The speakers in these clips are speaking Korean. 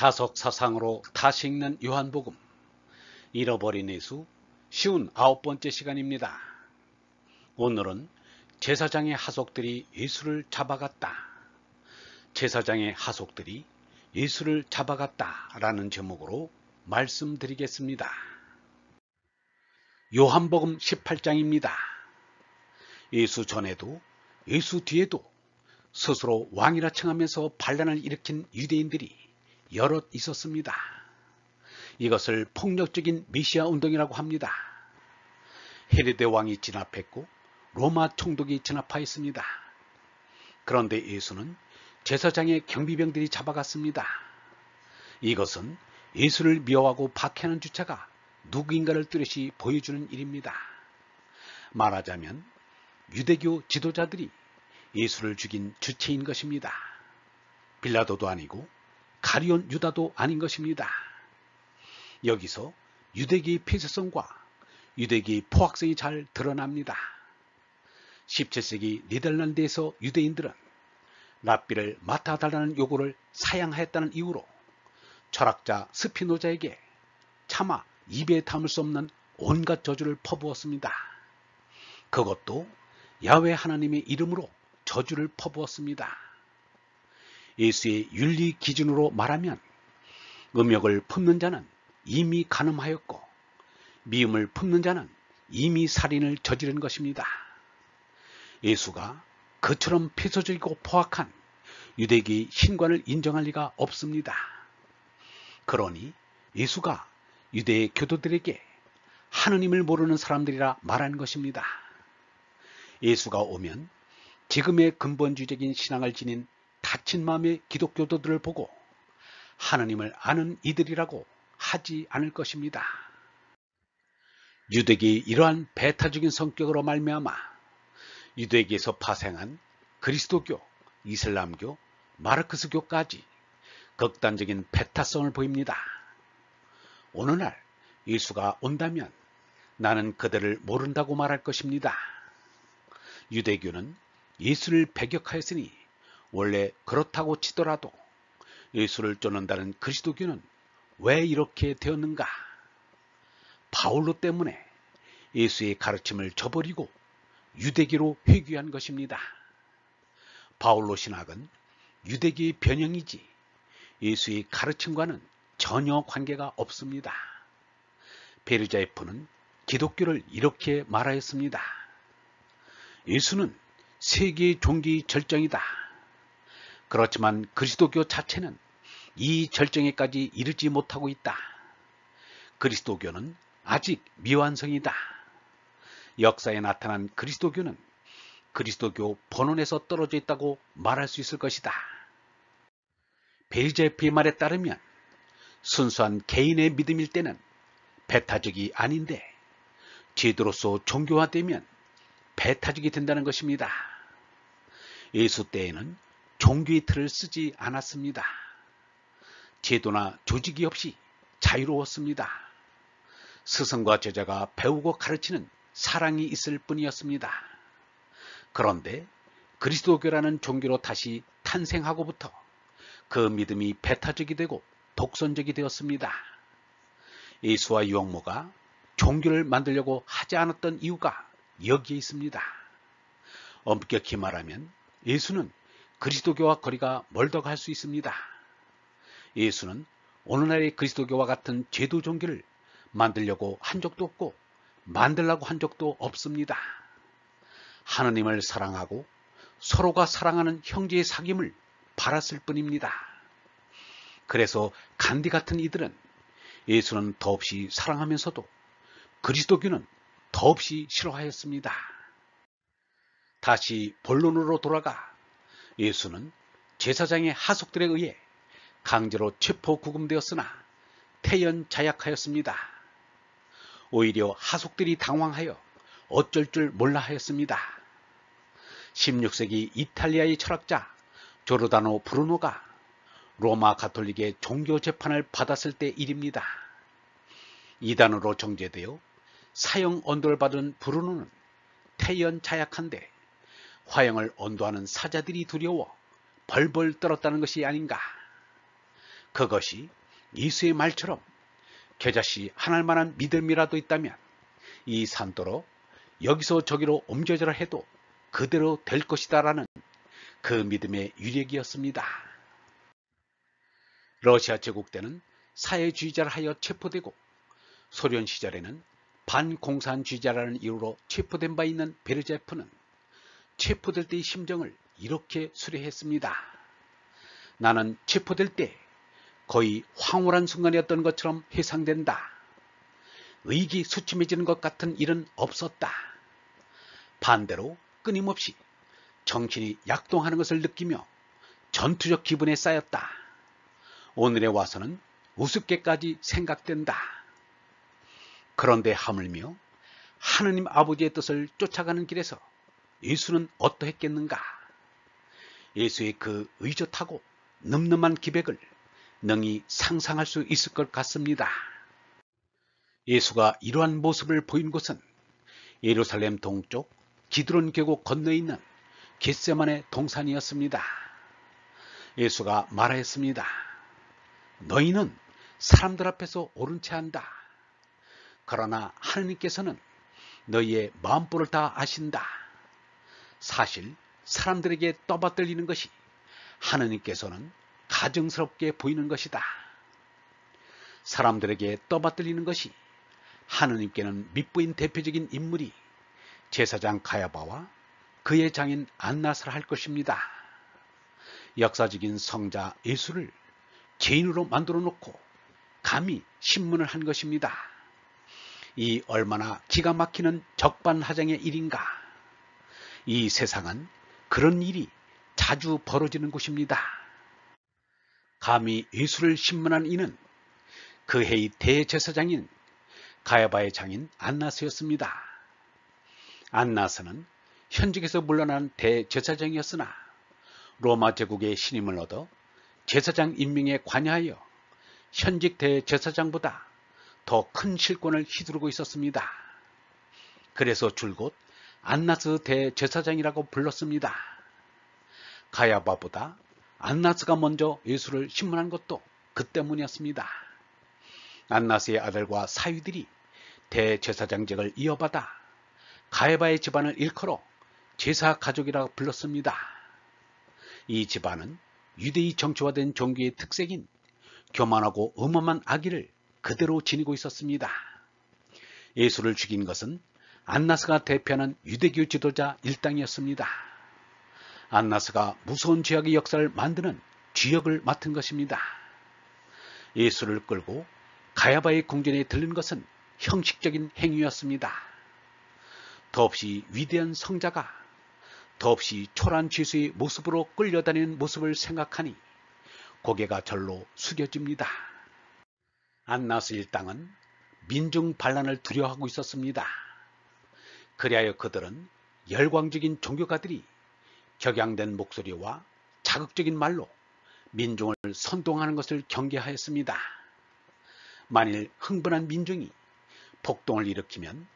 다석 사상으로 다시 읽는 요한복음 잃어버린 예수 쉬운 9번째 시간입니다. 오늘은 제사장의 하속들이 예수를 잡아갔다. 제사장의 하속들이 예수를 잡아갔다 라는 제목으로 말씀드리겠습니다. 요한복음 18장입니다. 예수 전에도 예수 뒤에도 스스로 왕이라 칭하면서 반란을 일으킨 유대인들이 여럿 있었습니다. 이것을 폭력적인 메시아 운동이라고 합니다. 헤로데 왕이 진압했고 로마 총독이 진압하였습니다. 그런데 예수는 제사장의 경비병들이 잡아갔습니다. 이것은 예수를 미워하고 박해하는 주체가 누구인가를 뚜렷이 보여주는 일입니다. 말하자면 유대교 지도자들이 예수를 죽인 주체인 것입니다. 빌라도도 아니고 가룟 유다도 아닌 것입니다. 여기서 유대계의 폐쇄성과 유대계의 포악성이 잘 드러납니다. 17세기 네덜란드에서 유대인들은 랍비를 맡아달라는 요구를 사양하였다는 이유로 철학자 스피노자에게 차마 입에 담을 수 없는 온갖 저주를 퍼부었습니다. 그것도 야훼 하나님의 이름으로 저주를 퍼부었습니다. 예수의 윤리 기준으로 말하면 음욕을 품는 자는 이미 간음하였고 미움을 품는 자는 이미 살인을 저지른 것입니다. 예수가 그처럼 폐쇄적이고 포악한 유대계의 신관을 인정할 리가 없습니다. 그러니 예수가 유대의 교도들에게 하느님을 모르는 사람들이라 말한 것입니다. 예수가 오면 지금의 근본주의적인 신앙을 지닌 다친 마음의 기독교도들을 보고 하느님을 아는 이들이라고 하지 않을 것입니다. 유대계의 이러한 배타적인 성격으로 말미암아 유대계에서 파생한 그리스도교, 이슬람교, 마르크스교까지 극단적인 배타성을 보입니다. 오늘날 예수가 온다면 나는 그들을 모른다고 말할 것입니다. 유대교는 예수를 배격하였으니 원래 그렇다고 치더라도 예수를 쫓는다는 그리스도교는 왜 이렇게 되었는가? 바울로 때문에 예수의 가르침을 저버리고 유대교로 회귀한 것입니다. 바울로 신학은 유대교의 변형이지 예수의 가르침과는 전혀 관계가 없습니다. 베르자이프는 기독교를 이렇게 말하였습니다. 예수는 세계의 종교의 절정이다. 그렇지만 그리스도교 자체는 이 절정에까지 이르지 못하고 있다. 그리스도교는 아직 미완성이다. 역사에 나타난 그리스도교는 그리스도교 본원에서 떨어져 있다고 말할 수 있을 것이다. 베르자이프의 말에 따르면 순수한 개인의 믿음일 때는 배타적이 아닌데 제도로서 종교화되면 배타적이 된다는 것입니다. 예수 때에는 종교의 틀을 쓰지 않았습니다. 제도나 조직이 없이 자유로웠습니다. 스승과 제자가 배우고 가르치는 사랑이 있을 뿐이었습니다. 그런데 그리스도교라는 종교로 다시 탄생하고부터 그 믿음이 배타적이 되고 독선적이 되었습니다. 예수와 유혹모가 종교를 만들려고 하지 않았던 이유가 여기에 있습니다. 엄격히 말하면 예수는 그리스도교와 거리가 멀다고 할 수 있습니다. 예수는 오늘날의 그리스도교와 같은 제도 종교를 만들려고 한 적도 없고 만들려고 한 적도 없습니다. 하느님을 사랑하고 서로가 사랑하는 형제의 사귐을 바랐을 뿐입니다. 그래서 간디 같은 이들은 예수는 더없이 사랑하면서도 그리스도교는 더없이 싫어하였습니다. 다시 본론으로 돌아가 예수는 제사장의 하속들에 의해 강제로 체포 구금되었으나 태연자약하였습니다. 오히려 하속들이 당황하여 어쩔 줄 몰라 하였습니다. 16세기 이탈리아의 철학자 조르다노 브루노가 로마 가톨릭의 종교 재판을 받았을 때 일입니다. 이단으로 정죄되어 사형 언도를 받은 브루노는 태연자약한데 화형을 언도하는 사자들이 두려워 벌벌 떨었다는 것이 아닌가. 그것이 예수의 말처럼 겨자씨 하나일 만한 믿음이라도 있다면 이 산더러 여기서 저기로 옮겨져라 해도 그대로 될 것이다 라는 그 믿음의 유력이었습니다. 러시아 제국 때는 사회주의자를 하여 체포되고 소련 시절에는 반공산주의자라는 이유로 체포된 바 있는 베르제프는 체포될 때의 심정을 이렇게 수레했습니다. 나는 체포될 때 거의 황홀한 순간이었던 것처럼 회상된다. 의기소침해지는 것 같은 일은 없었다. 반대로 끊임없이 정신이 약동하는 것을 느끼며 전투적 기분에 쌓였다. 오늘에 와서는 우습게까지 생각된다. 그런데 하물며 하느님 아버지의 뜻을 쫓아가는 길에서 예수는 어떠했겠는가? 예수의 그 의젓하고 늠름한 기백을 능히 상상할 수 있을 것 같습니다. 예수가 이러한 모습을 보인 곳은 예루살렘 동쪽 기드론 계곡 건너에 있는 겟세마네 동산이었습니다. 예수가 말하였습니다. 너희는 사람들 앞에서 옳은 채 한다. 그러나 하느님께서는 너희의 마음보를 다 아신다. 사실 사람들에게 떠받들리는 것이 하느님께서는 가증스럽게 보이는 것이다. 사람들에게 떠받들리는 것이 하느님께는 밑보인 대표적인 인물이 제사장 가야바와 그의 장인 안나스라 할 것입니다. 역사적인 성자 예수를 죄인으로 만들어 놓고 감히 신문을 한 것입니다. 이 얼마나 기가 막히는 적반하장의 일인가. 이 세상은 그런 일이 자주 벌어지는 곳입니다. 감히 예수를 신문한 이는 그 해의 대제사장인 가야바의 장인 안나스였습니다. 안나스는 현직에서 물러난 대제사장이었으나 로마 제국의 신임을 얻어 제사장 임명에 관여하여 현직 대제사장보다 더 큰 실권을 휘두르고 있었습니다. 그래서 줄곧 안나스 대제사장이라고 불렀습니다. 가야바보다 안나스가 먼저 예수를 신문한 것도 그 때문이었습니다. 안나스의 아들과 사위들이 대제사장직을 이어받아 가야바의 집안을 일컬어 제사 가족이라 불렀습니다. 이 집안은 유대의 정치화된 종교의 특색인 교만하고 음험한 악의를 그대로 지니고 있었습니다. 예수를 죽인 것은 안나스가 대표하는 유대교 지도자 일당이었습니다. 안나스가 무서운 죄악의 역사를 만드는 쥐역을 맡은 것입니다. 예수를 끌고 가야바의 궁전에 들른 것은 형식적인 행위였습니다. 더없이 위대한 성자가 더없이 초라한 죄수의 모습으로 끌려다니는 모습을 생각하니 고개가 절로 숙여집니다. 안나스 일당은 민중 반란을 두려워하고 있었습니다. 그리하여 그들은 열광적인 종교가들이 격양된 목소리와 자극적인 말로 민중을 선동하는 것을 경계하였습니다. 만일 흥분한 민중이 폭동을 일으키면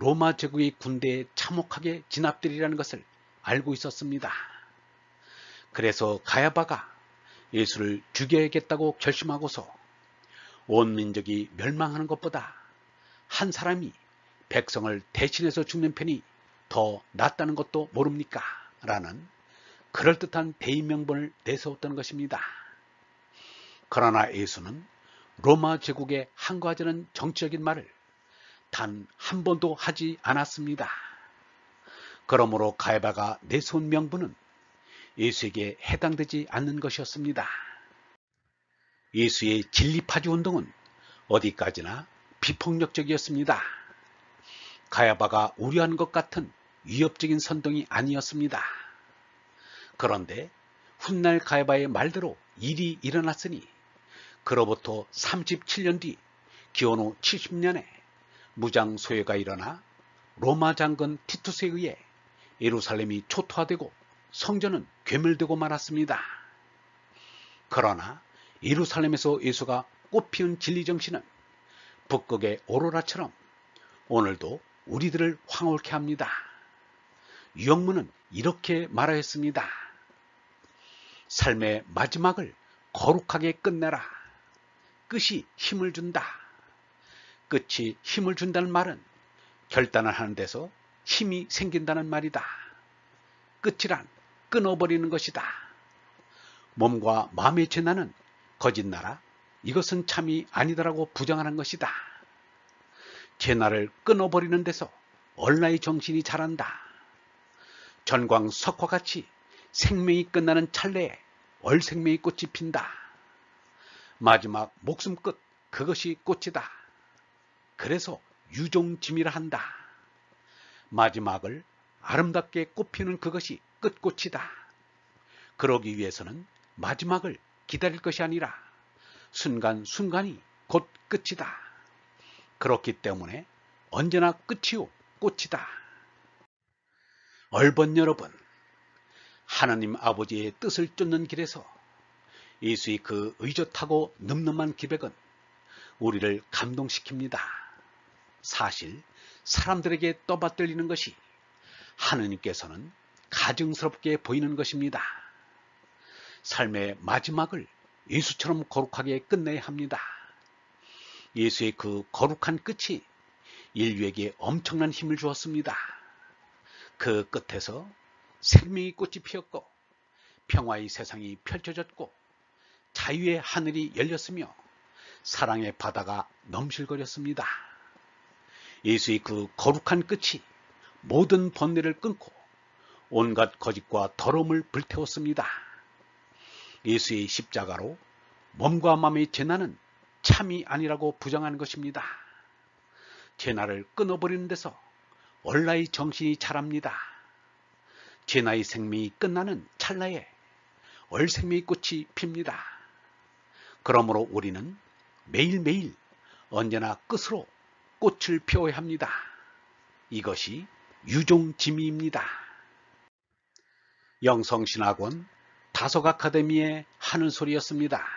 로마 제국의 군대에 참혹하게 진압되리라는 것을 알고 있었습니다. 그래서 가야바가 예수를 죽여야겠다고 결심하고서 온 민족이 멸망하는 것보다 한 사람이 백성을 대신해서 죽는 편이 더 낫다는 것도 모릅니까? 라는 그럴듯한 대의 명분을 내세웠던 것입니다. 그러나 예수는 로마 제국에 항거하자는 정치적인 말을 단 한 번도 하지 않았습니다. 그러므로 가야바가 내세운 명분은 예수에게 해당되지 않는 것이었습니다. 예수의 진리파지 운동은 어디까지나 비폭력적이었습니다. 가야바가 우려하는 것 같은 위협적인 선동이 아니었습니다. 그런데 훗날 가야바의 말대로 일이 일어났으니 그로부터 37년 뒤 기원후 70년에 무장 소요가 일어나 로마 장군 티투스에 의해 예루살렘이 초토화되고 성전은 괴멸되고 말았습니다. 그러나 예루살렘에서 예수가 꽃피운 진리정신은 북극의 오로라처럼 오늘도 우리들을 황홀케 합니다. 유영문은 이렇게 말하였습니다. 삶의 마지막을 거룩하게 끝내라. 끝이 힘을 준다. 끝이 힘을 준다는 말은 결단을 하는 데서 힘이 생긴다는 말이다. 끝이란 끊어버리는 것이다. 몸과 마음의 재난은 거짓나라, 이것은 참이 아니다라고 부정하는 것이다. 재난을 끊어버리는 데서 얼라의 정신이 자란다. 전광석화 같이 생명이 끝나는 찰나에 얼생명의 꽃이 핀다. 마지막 목숨 끝, 그것이 꽃이다. 그래서 유종짐이라 한다. 마지막을 아름답게 꽃피는 그것이 끝꽃이다. 그러기 위해서는 마지막을 기다릴 것이 아니라 순간순간이 곧 끝이다. 그렇기 때문에 언제나 끝이요 꽃이다. 얼번 여러분, 하나님 아버지의 뜻을 쫓는 길에서 예수의 그 의젓하고 늠름한 기백은 우리를 감동시킵니다. 사실 사람들에게 떠받들리는 것이 하느님께서는 가증스럽게 보이는 것입니다. 삶의 마지막을 예수처럼 거룩하게 끝내야 합니다. 예수의 그 거룩한 끝이 인류에게 엄청난 힘을 주었습니다. 그 끝에서 생명의 꽃이 피었고 평화의 세상이 펼쳐졌고 자유의 하늘이 열렸으며 사랑의 바다가 넘실거렸습니다. 예수의 그 거룩한 끝이 모든 번뇌를 끊고 온갖 거짓과 더러움을 불태웠습니다. 예수의 십자가로 몸과 마음의 재난은 참이 아니라고 부정하는 것입니다. 재난을 끊어버리는 데서 얼라의 정신이 자랍니다. 재나의 생명이 끝나는 찰나에 얼생명의 꽃이 핍니다. 그러므로 우리는 매일매일 언제나 끝으로 꽃을 피워야 합니다. 이것이 유종짐이입니다. 영성신학원 다속 아카데미의 하는 소리였습니다.